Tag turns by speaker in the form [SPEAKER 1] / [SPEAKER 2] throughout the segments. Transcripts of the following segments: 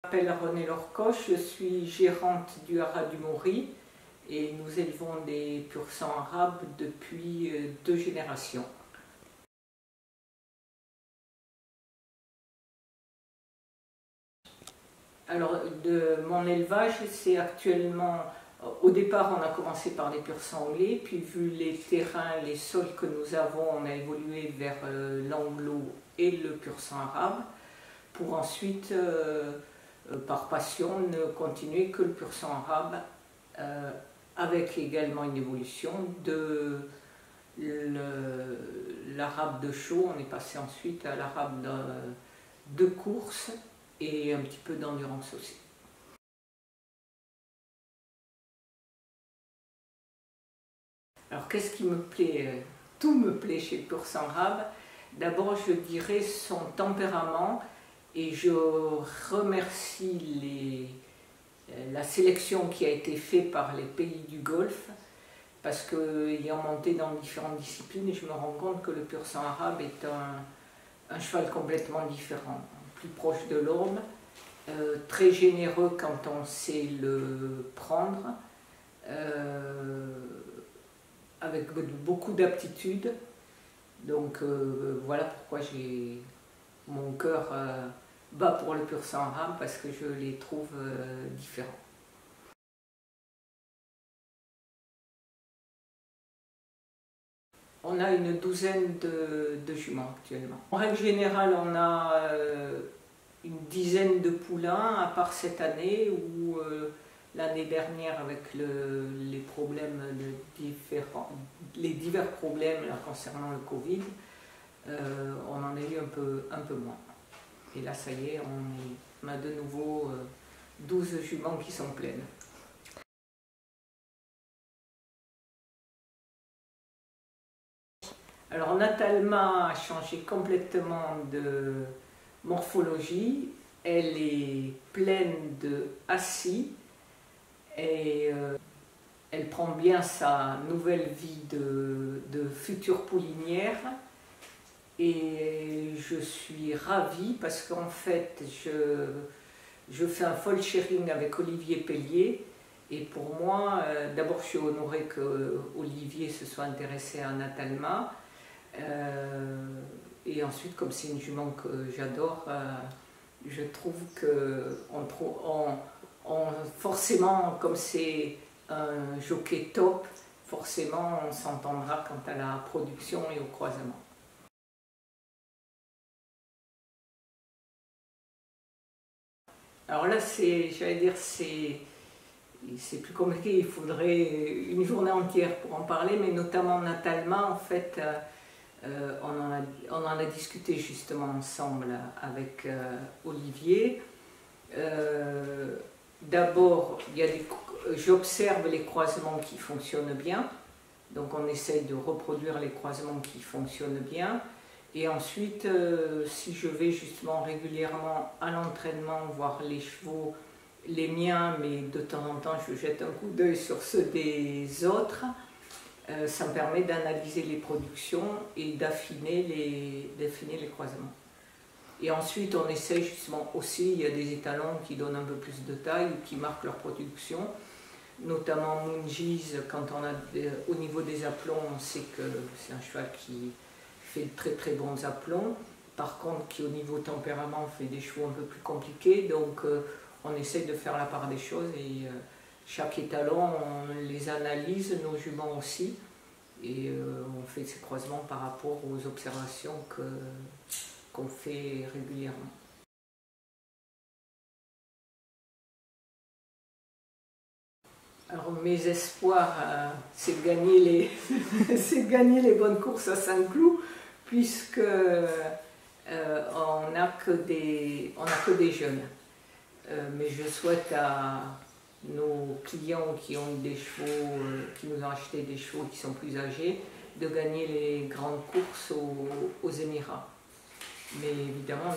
[SPEAKER 1] Je m'appelle Renée Lorcoche, je suis gérante du Haras du Maury et nous élevons des pur-sang arabes depuis 2 générations. Alors, de mon élevage, c'est actuellement, au départ on a commencé par des pur-sang au lait, puis vu les terrains, les sols que nous avons, on a évolué vers l'anglo et le pur-sang arabe, pour ensuite, par passion, ne continuer que le pur-sang arabe, avec également une évolution de l'arabe de show. On est passé ensuite à l'arabe de course et un petit peu d'endurance aussi. Alors qu'est-ce qui me plaît? Tout me plaît chez le pur-sang arabe. D'abord, je dirais son tempérament, et je remercie la sélection qui a été faite par les pays du Golfe, parce qu'ayant monté dans différentes disciplines, je me rends compte que le pur-sang arabe est un cheval complètement différent, plus proche de l'homme, très généreux quand on sait le prendre, avec beaucoup d'aptitude. Donc voilà pourquoi mon cœur bat pour le pur-sang arabe, parce que je les trouve différents. On a une douzaine de juments actuellement. En règle générale, on a une dizaine de poulains, à part cette année où l'année dernière, avec les problèmes, les divers problèmes là, concernant le Covid, on en a eu un peu moins. Et là, ça y est, on a de nouveau 12 juments qui sont pleines. Alors, Natalma a changé complètement de morphologie. Elle est pleine de assis et elle prend bien sa nouvelle vie de future poulinière. Et je suis ravie parce qu'en fait, je fais un foal sharing avec Olivier Pellier. Et pour moi, d'abord, je suis honorée que Olivier se soit intéressé à Natalma. Et ensuite, comme c'est une jument que j'adore, je trouve que forcément, comme c'est un jockey top, forcément on s'entendra quant à la production et au croisement. Alors là, j'allais dire, c'est plus compliqué, il faudrait une journée entière pour en parler, mais notamment Natalma, en fait, on en a discuté justement ensemble avec Olivier. D'abord, j'observe les croisements qui fonctionnent bien, donc on essaye de reproduire les croisements qui fonctionnent bien. Et ensuite, si je vais justement régulièrement à l'entraînement voir les chevaux, les miens, mais de temps en temps je jette un coup d'œil sur ceux des autres, ça me permet d'analyser les productions et d'affiner les croisements. Et ensuite, on essaye justement aussi, il y a des étalons qui donnent un peu plus de taille ou qui marquent leur production, notamment Moongies, quand on a au niveau des aplombs, on sait que c'est un cheval qui fait de très très bons aplombs, par contre qui au niveau tempérament fait des chevaux un peu plus compliqués, donc on essaye de faire la part des choses et chaque étalon on les analyse, nos juments aussi, et on fait ces croisements par rapport aux observations qu'on fait régulièrement. Alors mes espoirs, c'est de gagner c'est de gagner les bonnes courses à Saint-Cloud, puisque on n'a que des jeunes. Mais je souhaite à nos clients qui ont des chevaux, qui nous ont acheté des chevaux qui sont plus âgés, de gagner les grandes courses aux Émirats. Mais évidemment,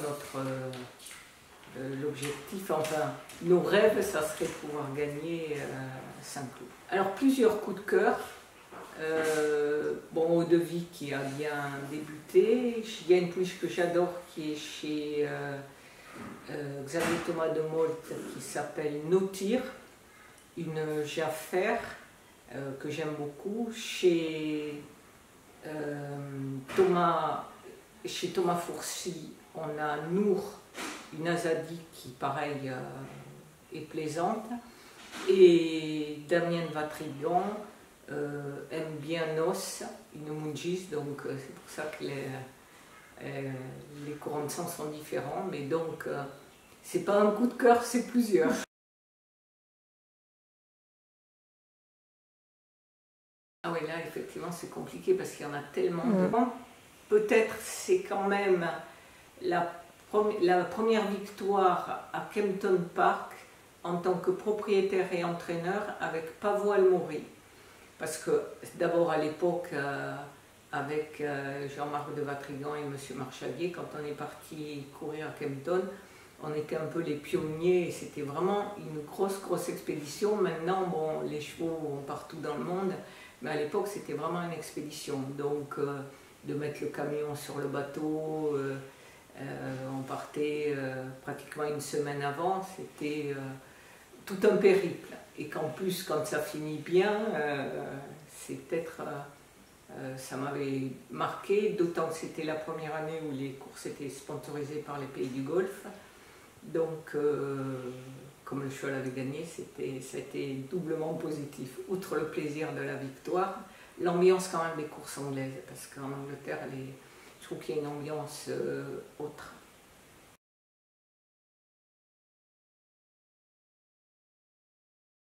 [SPEAKER 1] l'objectif, enfin, nos rêves, ça serait de pouvoir gagner Saint-Cloud. Alors, plusieurs coups de cœur. Bon, Eau-de-Vie qui a bien débuté. Il y a une pouliche que j'adore qui est chez Xavier Thomas de Molt qui s'appelle Nos tirs, une Jaffer que j'aime beaucoup, chez Thomas Fourcy, on a Nour, une Azadi qui pareil est plaisante, et Damien de Vatrigan aime bien Nos, une Mungis, donc c'est pour ça que les courants de sens sont différents, mais donc c'est pas un coup de cœur, c'est plusieurs. Ah oui, là effectivement c'est compliqué parce qu'il y en a tellement de... Peut-être c'est quand même la première victoire à Kempton Park en tant que propriétaire et entraîneur avec Pavo Almori. Parce que d'abord à l'époque, avec Jean-Marc de Vatrigan et M. Marchalier, quand on est parti courir à Kempton, on était un peu les pionniers et c'était vraiment une grosse expédition. Maintenant, bon, les chevaux vont partout dans le monde, mais à l'époque c'était vraiment une expédition. Donc de mettre le camion sur le bateau, on partait pratiquement une semaine avant, c'était tout un périple. Et qu'en plus, quand ça finit bien, c'est peut-être... ça m'avait marqué, d'autant que c'était la première année où les courses étaient sponsorisées par les pays du Golfe. Donc, comme le cheval avait gagné, ça a été doublement positif. Outre le plaisir de la victoire, l'ambiance quand même des courses anglaises, parce qu'en Angleterre, je trouve qu'il y a une ambiance autre.